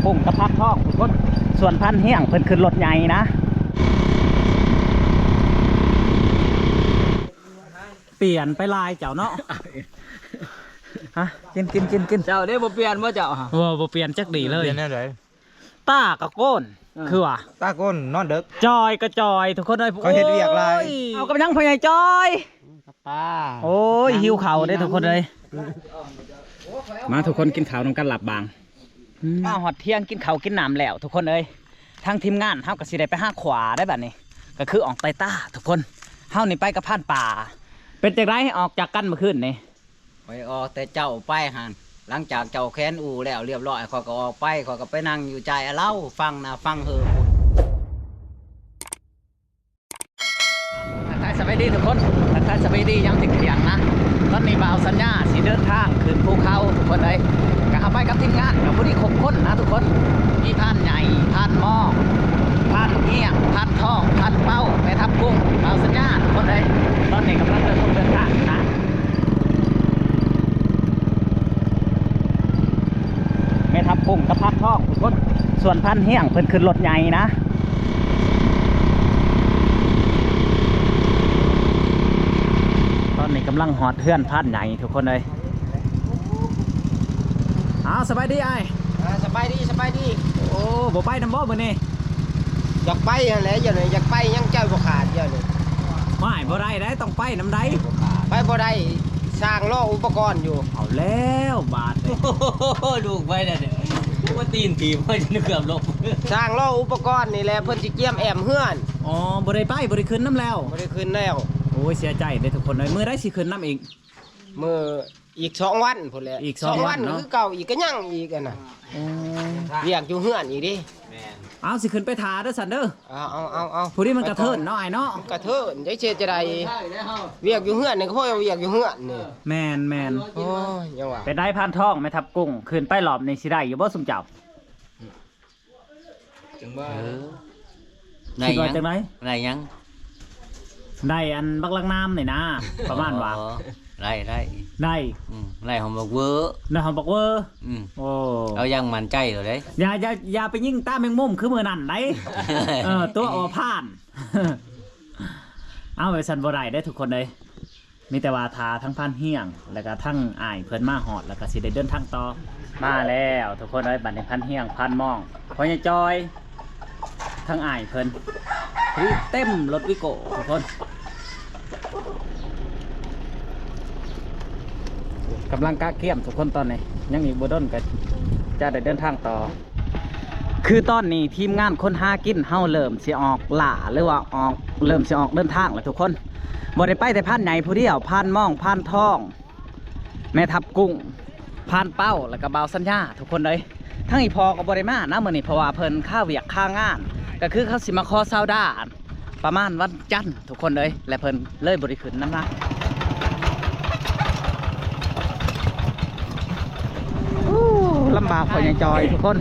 กุ้งกับพักทองทุกคนส่วนพันเฮี้ยงเพิ่นขึ้นรถใหญ่นะเปลี่ยนไปลายเจ้าเนาะฮะกินเจ้าได้บ่เปลี่ยนบ่เจ้าฮะบ่เปลี่ยนจักดีเลย เปลี่ยนแน่เลย ตากับโก้นคือว่า ตาก้นนอนเด็ก จอยก็จอยทุกคนเลย เขาเฮ็ดเวียกหลาย เอากับยังพ่อใหญ่จอยป้าโอ้ยหิวเข่าได้ทุกคนเลยมาทุกคนกินข้าวนำกันหลับบางมาหอดเที่ยงกินข้าวกินน้ำแล้วทุกคนเลยทางทีมงานเฮาก็สิได้ไปหาขวาได้แบบนี้ก็คือออกไตต้าทุกคนเฮานี่ไปกับผ่านป่าเป็นจังไรออกจากกันเมื่อคืนนี่ ไปออกแต่เจ้าไปหันหลังจากเจ้าแค้นอูแล้วเรียบร้อยขอยก็ออกไปขอยก็ไปนั่งอยู่ใจเล่าฟังนะฟังเฮอทักทายสบายดีทุกคนทักทายสบายดียังติดเถียงนะตอนนี้บ่าวสัญญาสีเดินทางขึ้นภูเขาทุกคนเลยก็เข้าไปกับทีมงานกับผู้ที่ครบคนนะทุกคนมีท่านใหญ่ท่านหม้อท่านเงี้ยงท่านทองท่านเป้าแม่ทับกุ้งบ่าวสัญญาทุกคนเลยตอนนี้กำลังเดินทางนะแม่ทับกุ้งกับพักทองทุกคนส่วนพันเฮี้ยงเพิ่นขึ้นรถใหญ่นะตอนนี้กำลังหอดเทื่อนพันใหญ่ทุกคนเลยอ้าวสบายดีไอ้สบายดี โอ้บ่ไปน้ำบ่มื้อนี้ อยากไปอะไรอย่างนี้อยากไปยังเจ้าบ่ขาดอย่างนี้ ไม่บ่ได้ได้ต้องไปน้ำใด ไปบ่ได้สร้างล้ออุปกรณ์อยู่ เอาแล้วบาทเลย ดูไปเนี่ยว่าตีนผีว่าจะเกือบลบสร้างล้ออุปกรณ์นี่แหละเพิ่นสิเกี่ยมแอมเฮือน อ๋อบ่ได้ไปบ่ได้ขึ้นน้ำแล้ว บ่ได้ขึ้นแล้ว โอ้ยเสียใจเด้ทุกคนเลยมื้อได้สิขึ้นน้ำอีก มื้ออีก2วันพุ่นแหละ อีก2วันเนาะ คือเก่าอีกก็ยังอีกอ่ะน่ะ โอ้ เรียกอยู่เฮือนอีกดิแม่น เอาสิขึ้นไปทาเด้อสันเด้อ เอา ผู้นี้มันกระเทินเนาะไอ้เนาะ กระเทินใจเช็ดจะได้เวียกอยู่เฮือนนี่ก็พ่อเวียกอยู่เฮือนนี่ แมน โอ้ยยังว่า ไปได้พานทองแม่ทับกุ้งขึ้นไปหลอบนี่สิได้อยู่บ่ซุมเจ้า จังว่า คิดว่าจังได๋ ไรยัง ได้อันบักลังน้ำนี่นะ ประมาณว่า ไร ได้ ไรของบอกเวอร์ นะเฮาบอกว่าโอ้ เอายังมันใจเลย อย่าไปยิงตาแมงมุมคือมื้อนั้นได้ ตัวอผ่าน เอาไปสันบ่ได้ได้ทุกคนเลยมีแต่ว่าทาทั้งพันเฮี้ยงแล้วก็ทั้งอ้ายเพิ่นมาหอดแล้วก็สิได้เดินทางต่อมาแล้วทุกคนเลยบัดนี้พันเฮี้ยงพันมองพอใหญ่จอยทั้งอ้ายเพิ่นคือเต็มรถวิโก้ทุกคนกำลังกะเกี่ยมทุกคนตอนนี้ยังอีกบ่ดนก็จะได้เดินทางต่อคือตอนนี้ทีมงานคนหากินเฮาเริ่มสิออกล่าหรือว่าเริ่มสิออกเดินทางแล้วทุกคนบ่ได้ไปแต่พันใหญ่ผู้เดียวพันม่องพันทองแม่ทับกุ้งพันเป้าแล้วก็บ่าวสัญญาทุกคนเลยทั้งอีพอก็บ่ได้มานะมื้อนี้เพราะว่าเพิ่นค่าเวียกค่างานก็คือเขาสิมาขอซาวดาประมาณวันจันทร์ทุกคนเลยและเพิ่นเลยบ่ได้ขึ้นนำนะลำบากพ่อใหญ่จอยทุกคน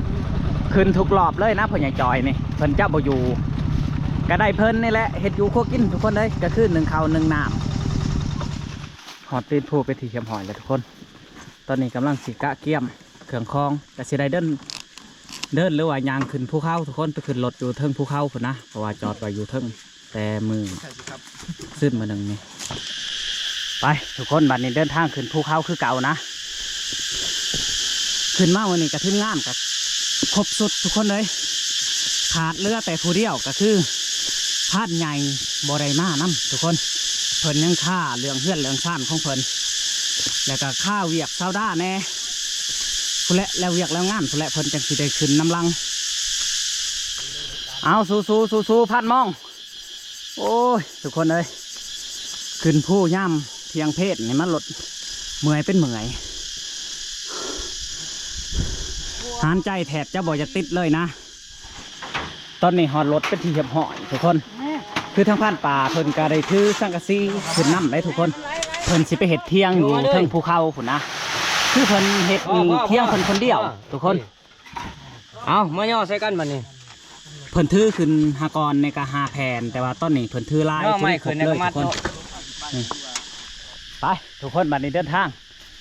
ขึ้นทุกรอบเลยนะพ่อใหญ่จอยนี่เพิ่นเจ้าบ่อยู่ก็ได้เพิ่นนี่แหละเฮ็ดอยู่โคกินทุกคนเลยก็คือ1ข้าว1น้ำหอดตีนผู้ไปที่เขียมหอยเลยทุกคนตอนนี้กำลังสิกะเกี่ยมเครื่องคลองก็สิได้เดินหรือว่ายางขึ้นภูเขาทุกคนไปขึ้นรถอยู่เทิงภูเขาพุ่นนะเพราะว่าจอดไว้อยู่เทิงแต่มือขึ้นมาหนึ่งนี่ไปทุกคนบัดนี้เดินทางขึ้นภูเขาคือเก่านะขึ้นมาวันนี้กับทีมงานกับครบสุดทุกคนเลยขาดเรือแต่ผู้เดียวก็คือพาดใหญ่บ่ได้มานํทุกคนเพิ่นยังค่าเรื่องเฮือนเรื่องซ่านของเพิ่นแล้วก็ค่าเวียกซาวด้าแน่ผู้และแล้วเวียกแล้วงานผู้และเพิ่นจังสิได้ขึ้นน้ำลังเอาสู้พาดมองโอ้ยทุกคนเลยขึ้นผู้ย่ำเพียงเพศนี่มันลดเมื่อยเป็นเมื่อยหานใจแถบจะบ่จะติดเลยนะตอนนี้หอดรถเป็นที่เหียบหอยทุกคนคือทางผ่านป่าเพิ่นก็ได้ถือสังกะสีขึ้นน้ำได้ทุกคนเพิ่นสิไปเห็ดเที่ยงอยู่เทิงภูเขาพุ่นนะคือเพิ่นเห็ดเที่ยงเพิ่นคนเดียวทุกคน เอามาย่อใส่กันบัดนี้ เพิ่นถือขึ้นหากรในกะหาแผ่นแต่ว่าต้นนี้เพิ่นถือลาย ย่อไม่ ถื ขึ้นใน อครบ กระมัด ทุกคนไปทุกคนบัดนี้เดินทาง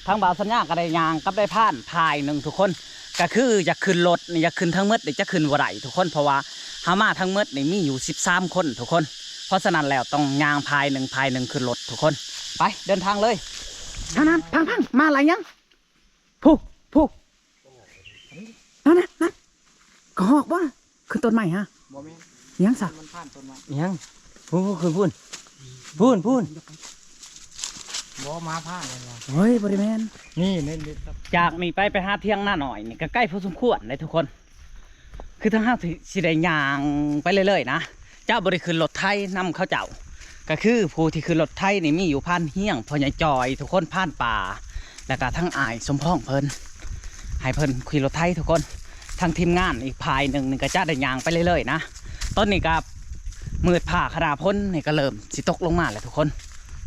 ทางบ่าวสัญญาก็ได้ยางกับได้ผ่านพายหนึ่งทุกคน ก็คืออยากขึ้นรถนี่อยากขึ้นทั้งหมดนี่จะขึ้นบ่ได้ทุกคนเพราะว่าเฮามาทั้งหมดนี่มีอยู่13คนทุกคนเพราะฉะนั้นแล้วต้องย่างพายหนึ่งขึ้นรถทุกคนไปเดินทางเลยนั่นพังมาอะไรยังผู้นั่นก็หอกว่าขึ้นต้นใหม่ฮะยังสัก มันผ่านต้นไม้ ยังพูนบ่มาผ่านเลยนะ เฮ้ยบริเวณ นี่เน้นครับ จากนี่ไปหาเที่ยงหน้าหน่อยนี่ก็ใกล้พอสมควรเลยทุกคน คือทั้งห้าสิได้ยางไปเรื่อยๆนะเจ้าบริขึ้นรถไทยนำเข้าเจ้าก็คือผู้ที่ขึ้นรถไทยนี่มีอยู่ผ่านเฮี้ยงพ่อใหญ่จอยทุกคนผ่านป่าแล้วก็ทั้งอายสมพ้องเพิ่นให้เพิ่นขี่รถไทยทุกคนทางทีมงานอีกพายหนึ่งนี่ก็จะได้ยางไปเรื่อยๆนะต้นนี้ก็มืดผ่าขนาพ้นนี่ก็เริ่มสิตกลงมาแล้วทุกคน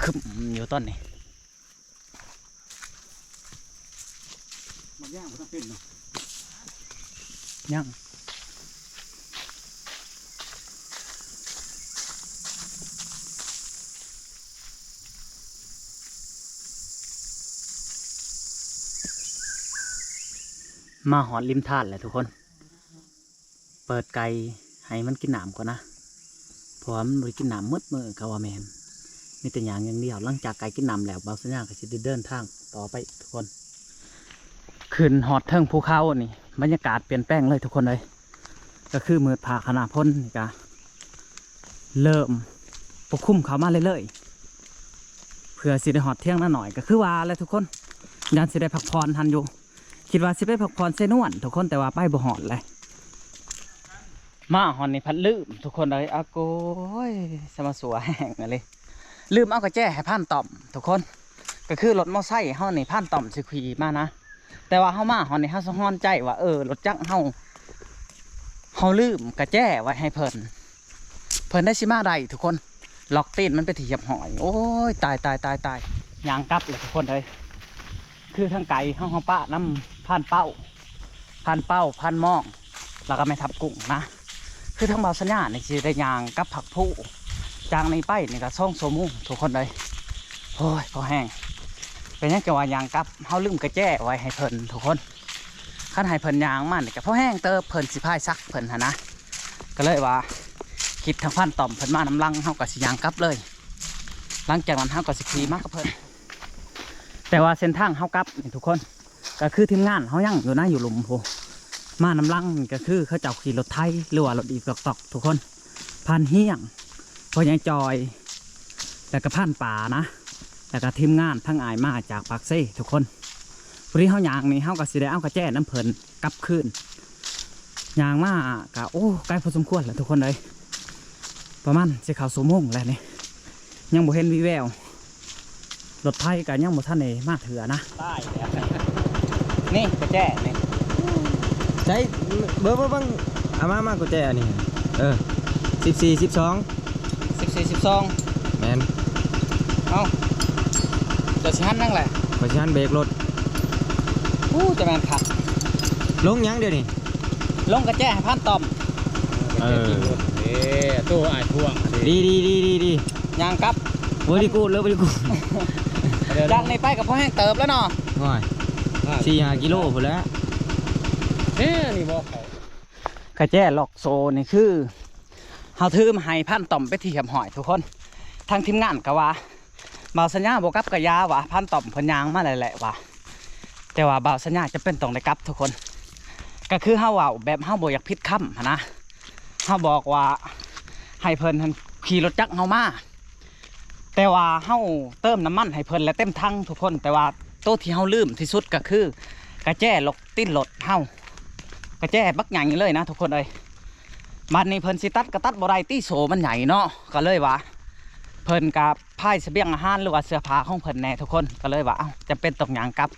คึมอยู่ต้นนี้ย่างมาหอดริมทานแหละทุกคน เปิดไก่ให้มันกินหนามก่อนนะเพราะว่ามันบริกินหนามมืดมือกาวาแมนมีแต่อย่างเดียวหลังจากไก่กินหนามแล้วบางสัญญาก็จะเดินทางต่อไปทุกคนขึ้นหอดเทิงภูเขานี่บรรยากาศเปลี่ยนแปลงเลยทุกคนเลยก็คือมืดผ่าขนาดพ้นนี่ก็เริ่มปกคลุมเขามาเรื่อยๆเพื่อสิได้หอดเที่ยงน่าหน่อยก็คือว่าแล้วทุกคนยันสิได้พักผ่อนทันอยู่คิดว่าสิไปพักผ่อนเซนวนทุกคนแต่ว่าไปบ่หอดเลยมาหอนนี่พัดลืมทุกคนเลยอาโก้ยสมาสัวแห้งเลยลืมเอากระแจให้ผ่านต่อมทุกคนก็คือรถมอไซค์เฮานี่ผ่านต่อมสิขีมานะแต่ว่าเฮามาหอนนี่เฮาสะฮ้อนใจว่ารถจักรเฮาลืมกระแจไว้ให้เพิ่นได้สิมาได้ทุกคนล็อกตีนมันไปถีบหอยโอ้ยตายยางกลับเลยทุกคนเลยคือทางไก่เฮาป้าน้ำผ่านเป้าผ่านมองแล้วก็ไม่ทับกุ้งนะคือทั้งเบาสัญญาในสิได้ยางกับผักผู้จางในไปนี่ก็ส่งโซมุ่งทุกคนเลยโอ้ยพอแห้งเป็นยังจะว่ายางกับเฮาลืมกระแจไว้ให้เพิ่นทุกคนขั้นให้เพิ่นยางมันนี่ก็พอแห้งเติบเพิ่นสิพายซักเพิ่นนะก็เลยว่าคิดทางพันต่อมเพิ่นมาน้ำลังเฮาก็สิยางกับเลยหลังจากนั้นเฮาก็สิขี่มากกับเพิ่นแต่ว่าเส้นทางเฮากลับนี่ทุกคนก็คือทีมงานเฮายังอยู่นะอยู่หลุมโพมาน้ำลังก็คือเขาเจ้าขี่รถไทยหรือว่ารถอีกตอกทุกคนผ่านเฮี้ยงพอยังจอยแล้วก็ผ่านป่านะแล้วก็ทีมงานทั้งอายมาจากปากเซ่ทุกคนวันนี้เฮายางนี่เฮาก็สิได้เอากระแจน้ำเพิ่นกลับคืนยางมากะโอ้ใกล้พอสมควรแล้วทุกคนเลยประมาณสิเข้า2 โมงแล้วนี่ยังบ่เห็นวิแววรถไทยกันยังบ่ทันได้มาเถื่อนะได้แล้วนี่กระแจนี่ใช้เบอร์บ้างเอามากกว่าแจนี่14 12แมน เอาจะชันนั่งแหละ ขอชันเบรกรถ จะแมนขัด ลงยังเดี๋ยวนี้ ลงกระแจให้ผ่านต่อม ตู้ไอ้ท่วง ดี ยางกับ บริกูดเลยบริกูด จากในไปกับพ่อแห้งเติบแล้วเนาะ ง่าย4-5 กิโลพอแล้ว นี่บอกเขา กระแจล็อกโซนี่คือเฮาถือมาให้ผ่านต่อมไปที่เหียบหอยทุกคนทางทีมงานก็ว่าบ่าวสัญญาบ่กับกระยาว่ะผ่านต่อมเพิ่นยางมาแหละว่ะแต่ว่าบ่าวสัญญาจะเป็นต้องได้กลับทุกคนก็คือเฮาว่าแบบเฮาบ่อยากผิดคำนะเฮาบอกว่าให้เพิ่นขี่รถจักรเฮามาแต่ว่าเฮาเติมน้ำมันให้เพิ่นและเต็มถังทุกคนแต่ว่าตัวที่เฮาลืมที่สุดก็คือกระแจล็อกติ้นรถเฮากระแจบักใหญ่เลยนะทุกคนเลยบ้านนี้เพิ่นสิตัดกระตัดบ่ได้ตี้โสมันใหญ่เนาะก็เลยว่าเพิ่นกับพายเสบียงอาหารหรือว่าเสื้อผ้าของเพิ่นแน่ทุกคนก็เลยว่าจะเป็นตกยางกับ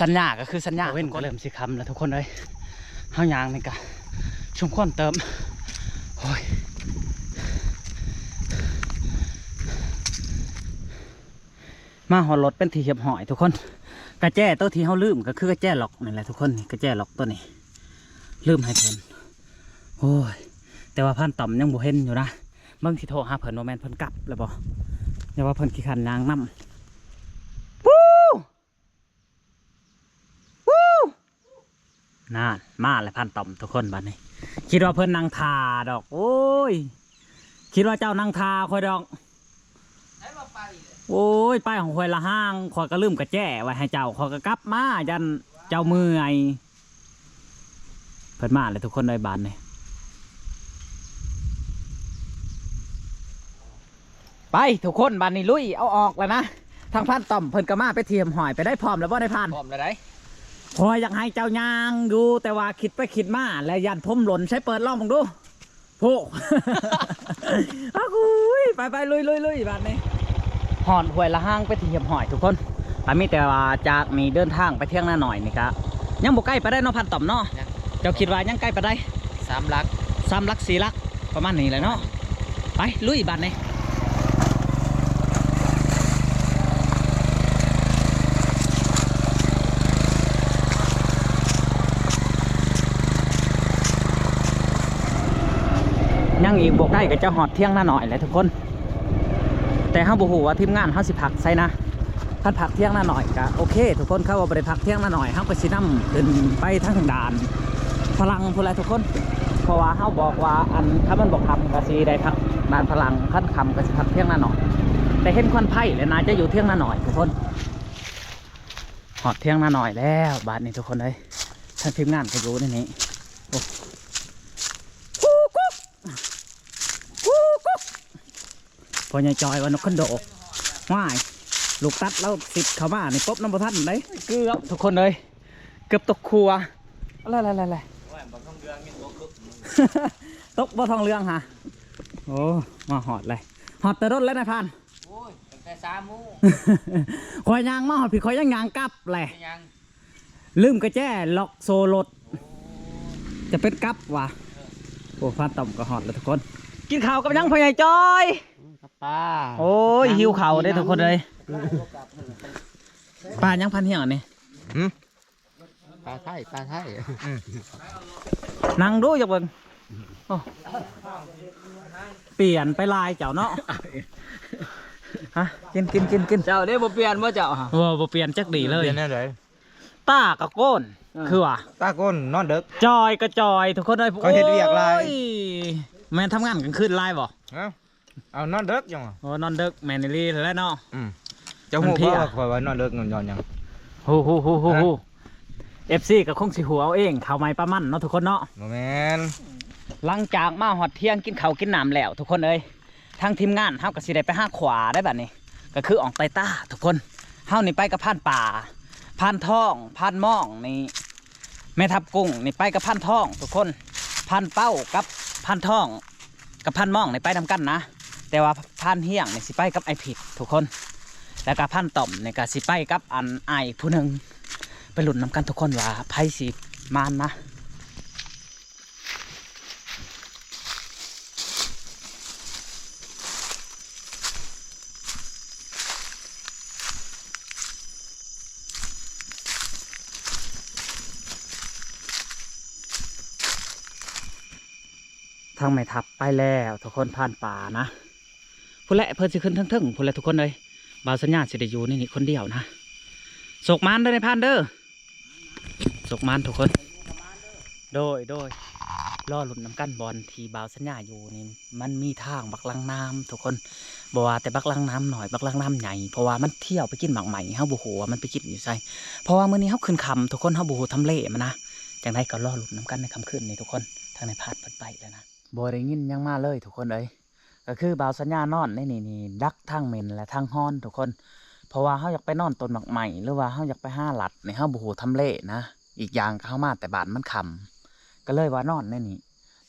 สัญญาก็คือสัญญาเว้นก็เริ่มสิคำแล้วทุกคนเลยเฮายางนี่ก็ชุ่มข้นเติมโอ้ยมาหอรถเป็นที่เหียบหอยทุกคนกระแจตัวที่เฮาลืมก็คือกระแจล็อกนี่แหละทุกคนกระแจล็อกตัวนี้ลืมให้เพิ่นโอ้ยแต่ว่าพันต่อมยังบ่เห็นอยู่นะบางทีโทรหาเพิ่นว่าแม่นเพิ่นกลับแล้วบ่อย่าว่าเพิ่นขี้ขันยางนำวู้ น่ามาเลยพันต่อมทุกคนบัดนี้คิดว่าเพิ่นนั่งทาดอกโอ้ยคิดว่าเจ้านั่งทาคอยดอกโอ้ยไปของคอยละห้างคอยก็ลืมกระแจ้ไว้ให้เจ้าคอยก็กลับมายันเจ้ามือไอเพิ่นมาเลยทุกคนเลยบานนี่ไปทุกคนบานนี้ลุยเอาออกแล้วนะทางพันต่อมเพิ่นก็มาไปเทียมหอยไปได้พร้อมแล้วบ่ได้พัน พร้อมแล้วได้ พอยอยากให้เจ้ายางดูแต่ว่าคิดไปคิดมาแล้วยันผมหล่นใช้เปิดล่องมึงดูโผ อ้าวคุยไปลุยบ้านนี้หอนหวยละห้างไปเทียมหอยทุกคนมีแต่ว่าจากนี้เดินทางไปเที่ยงหน้าหน่อยนี่ครับยังบ่ใกล้ไปได้เนาะพันต่อมเนาะเจ้าคิดว่ายังใกล้ไปได้ 3 ลัก 3 ลัก 4 ลักประมาณนี้เลยเนาะไปลุยบ้านนี้ยังอีกบวกได้ก็จะหอดเที่ยงหน้าหน่อยเลยทุกคนแต่ห้าบูหูว่าทีมงานห้าสิพักใส่นะท่านพักเที่ยงหน้าหน่อยก็โอเคทุกคนเข้าว่าไปพักเที่ยงหน้าหน่อยห้าไปซีน้ำขึ้นไปทั้งด่านพลังพูดอะไรทุกคนเพราะว่าเขาบอกว่าอันถ้ามันบอกคำกะซีได้พักด่านพลังขั้นคำกะซีพักเที่ยงหน้าหน่อยแต่เห็นควันไผ่เลยนะจะอยู่เที่ยงหน้าหน่อยทุกคนหอดเที่ยงหน้าหน่อยแล้วบ้านนี้ทุกคนเลยท่านทีมงานก็อยู่ในนี้พอใหญ่จอยว่านกขันโดกว่ายลูกตัดแล้วติดเข้ามาในป๊บน้ำประทัดเลยเกือบทุกคนเลยเกือบตกครัวอะไรตกบ่ทองเรืองฮะโอ้มาหอดเลยหอดแต่รถแล้วนายพันโอ้ยตั้งแต่3 โมง คอยยางมาหอดผิดคอยยางกลับเลย ยัง ลืมกระแจล็อกโซรถจะเป็นกลับว่ะโอ้พันต่อมก็หอดแล้วทุกคนกินข้าวกับยังพ่อใหญ่จอยป้า โอ้ยหิวเข่าได้ทุกคนเลยปลายังพันเหี่ยวนี่ ปลาไทยนั่งดูอย่าเบิ่งเปลี่ยนไปลายเจ้าเนาะฮะกินเจ้าได้บ่เปลี่ยนบ่เจ้าฮะบ่เปลี่ยนจักดีเลย เรียนอะไร ตากับโก้นคือว่า ตาก้นนอนเด็ก จอยก็จอยทุกคนเลย เขาเฮ็ดเวียกลาย แม่ทำงานกลางคืนลายบ่ เอานอนเด็กยังโอ้นอนดึกแมนนี่แล้วเนาะจะหูว่าคอยว่านอนเด็กนอนยังฮูFC ก็คงสิหัวเอาเองข่าวใหม่ประมันเนาะทุกคนเนาะโมเมนหลังจากมาหอดเที่ยงกินข้าวกินน้ำแล้วทุกคนเอ้ยทางทีมงานเฮาก็สิได้ไปหาขวาได้แบบนี้ก็คืออ่องไตต้าทุกคนเฮานี่ไปกับพันป่าพันทองพันม่องนี่แม่ทับกุ้งนี่ไปกับพันทองทุกคนพันเป้ากับพันทองกับพันม่องนี่ไปนำกันนะแต่ว่าพันเฮียงนี่สิไปกับไอผิดทุกคนแล้วก็พันต่อมนี่ก็สิไปกับอันไอผู้หนึ่งไปหลุดนำกันทุกคนว่าไพ่สิมานนะทางไม่ทับไปแล้วทุกคนผ่านป่านะผู้แหละเพิ่นสิขึ้นทั้งผู้แหละทุกคนเลยบาวสัญญาสิได้อยู่นี่คนเดียวนะโศกมันเด้อในพันเด้อโศกมันทุกคนโดยล่อหลุดน้ำกันบอลทีบาวสัญญาอยู่นี่มันมีทางบักลังน้ำทุกคนบอกว่าแต่บักลังน้ำหน่อยบักลังน้ำใหญ่เพราะว่ามันเที่ยวไปกินหมากใหม่เฮาบุหัวมันไปกินอยู่ใส่เพราะว่ามื้อนี้เฮาขึ้นคำทุกคนเฮาบุหัวทำเละมันนะจังไดก็ล่อหลุดน้ำกันในคำขึ้นนี่ทุกคนทางในพาดเพิ่นไปแล้วนะบ่ได้ยินยังมาเลยทุกคนเอ้ยก็คือบาวสัญญานอนนี่ดักทางเมนและทางฮ้อนทุกคนเพราะว่าเขาอยากไปนอนต้นหมากใหม่หรือว่าเขาอยากไปห้าหลัดในเขาบูหูทำเละนะอีกอย่างเขามาแต่บานมันคำก็เลยว่านอนนี่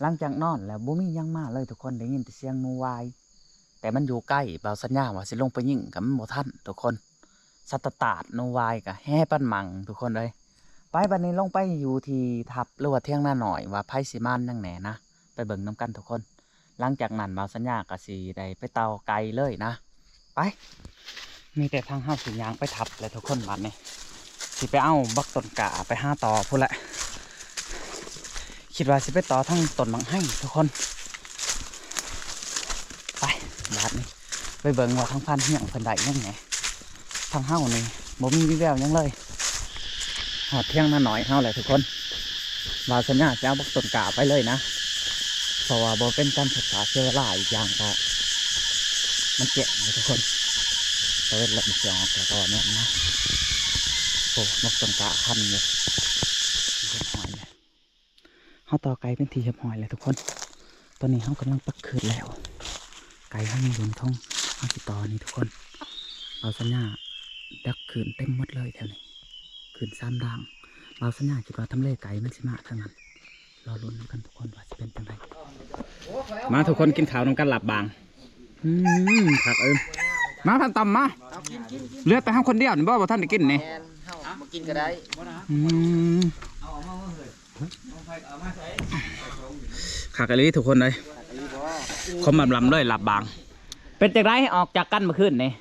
หลังจากนอนแล้วบุมียังมาเลยทุกคนได้ยินแต่เสียงงูวายแต่มันอยู่ใกล้บาวสัญญาว่าสิลงไปยิงกับมันโมทันทุกคนสัตตาดงูวายกับแห่ปั้นมังทุกคนเลยไปบัดนี้ลงไปอยู่ที่ทับหรือว่าเที่ยงหน้าหน่อยว่าไพ่สีมานยังแหน่นะไปเบิ่งน้ำกันทุกคนหลังจากนั้นบาวสัญญาก็สีได้ไปเตาไกลเลยนะไปมีแต่ทางห้าสียางไปทับเลยทุกคนบัดนี้สิไปเอาบักต้นกะไปห้าต่อพูดละคิดว่าสิไปต่อทั้งต้นมังให้ทุกคนไปบัดนี้ไปเบิ่งว่าทางพันเหี่ยงเพิ่นได้ยังไงทางเฮ้านี่บ่มีวิแววยังเลยหอดเที่ยงมาหน่อยเฮ้าเลยทุกคน บาวสัญญาจะเอาบักต้นกาไปเลยนะเพราะว่าบ่เป็นการศึกษาเชื้อราอีกอย่างก็มันเจ็บนะทุกคนเราเวลามันเสียงออกแล้วก็แม่นนะโอ้นกต้นกาคันเลยเรียบร้อยเลยเขาต่อไก่เป็นทีเรียบร้อยเลยทุกคนตอนนี้เขากำลังปักคืนแล้วไก่เขายังอยู่ในท้องเขาติดต่อนี่ทุกคนบาวสัญญาดักคืนเต็มหมดเลยแถวนี้คืนซ้ำดังบาวสัญญาคิดว่าทำเลไก่มันสิมาทางนั้นรอลุ้นกันทุกคนว่าจะเป็นยังไงมาทุกคนกินข้าวนำกันหลับบางผักมาพันตำมาเลือดแต่ห้าคนเดียวนี่บ่ท่านได้กินนี่มากินก็ได้ขากะลีทุกคนเลยคมลำเลยหลับบางเป็นจากไรออกจากกันเมื่อคืนนี่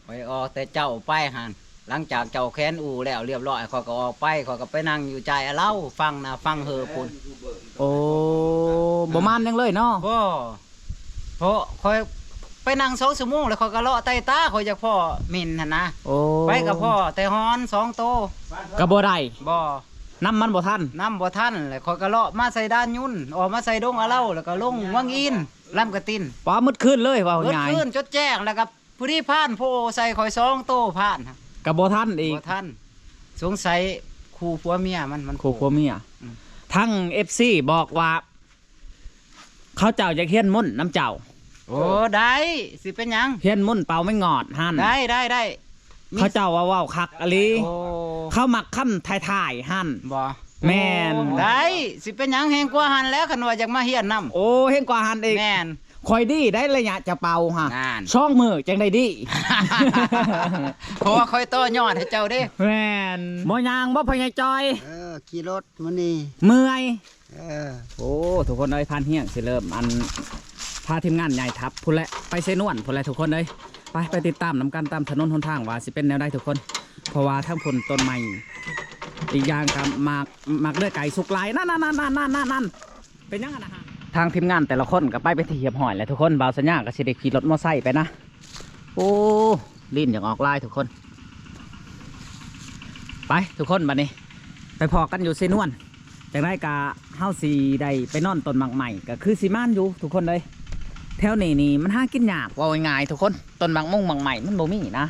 ไปออกแต่เจ้าไปหันหลังจากเจ้าแค้นอูแล้วเรียบร้อยเขาก็ออกไปเขาก็ไปนั่งอยู่ใจเล่าฟังนะฟังเฮอปุ่น โอ้บ่มานยังเลยเนาะ ก็เพราะคอยไปนั่ง2 ชั่วโมงแล้วเขาก็เลาะใต้ตาเขาอยากพ่อมินหั่นนะ โอ้ ไปกับพ่อแต่ฮอน2 โต กระบ่ได้ บ่ น้ำมันบ่ทัน น้ำบ่ทันแล้วเขาก็เลาะมาใส่ด้านยุ่นออกมาใส่ดงอะเล่าแล้วก็ลงวังอินลำกระติน ป้ามืดขึ้นเลยว่า เบิด ง่าย ขึ้นจดแจ้งแล้วกับผู้ที่ผ่านโพใส่คอย2 โตผ่านครับ กระบ่ทันอีก บ่ทันสงสัยคู่ผัวเมียมัน ครูผัวเมียทั้ง FC บอกว่า เขาเจ้าจะเฮียนมุ่นต์น้ำเจ้า โอ้ได้สิเป็นหยัง เฮียนมุ่นต์เป่าไม่งอดหัน ได้มี เขาเจ้าว่าเว้าคักอลี โอ้ เขามักคำถ่ายๆหัน บ่ แม่น ได้สิเป็นหยังแหงกว่าหันแล้วคันว่าอยากมาเฮียนนำ โอ้เห็นกว่าหันอีก แม่น คอยดีได้ระยะจะเป่าฮะ นั่น ช่องมือจังได้ดี เพราะว่าค่อยต่อยอดให้เจ้าเด้ แม่นบ่ยางบ่พญาจอย ขี่รถมันนี่ เมื่อย เออ โอ้ทุกคนเลยพันเฮียงสิเริ่มอันพาทีมงานใหญ่ทับพุ่นแหละไปเซนวนพุ่นแหละทุกคนเลยไปติดตามน้ำกันตามถนนหนทางว่าสิเป็นแนวใดทุกคน เพราะว่าทั้งผลต้นไม้อีกอย่างกับมากเลือไก่สุกลายนั่นเป็นยังไงนะฮะทางทีมงานแต่ละคนก็ไปที่เหียบหอยแหละทุกคนบ่าวสัญญาก็สิได้ขี่รถมอไซค์ไปนะโอ้ลิ้นอย่างออกลายทุกคน ไปทุกคนบัดนี้ ไปพอกันอยู่เซนวนจากได้กะเฮาสีได้ไปนอนต้นหมากใหม่ก็คือสีม่านอยู่ทุกคนเลยแถวนี้นี่มันหากินยากว่าง่ายๆทุกคนต้นหมากม่วงหมากใหม่มันบ่มีนะ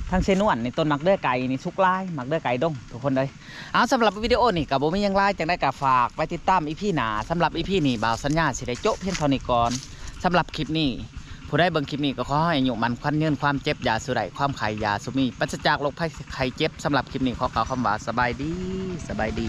ทางเซนวนนี่ต้นหมากเด้อไก่นี่สุกลายหมากเด้อไก่ดงทุกคนเลยเอาสำหรับวิดีโอนี่กับบ่มีหยังไลจากได้กะฝากไปติดตามอีพีหน้าสำหรับอีพีนี่บ่าวสัญญาสิได้โจ๊ะเพียงเท่านี้ก่อนสำหรับคลิปนี้ผู้ได้เบิ่งคลิปนี้ก็ขอให้อายุมันควันยืนความเจ็บยาสุไดความไข่ยาสุมีปราศจากโรคภัยไข้เจ็บสำหรับคลิปนี้ขอกล่าวคำว่าสบายดี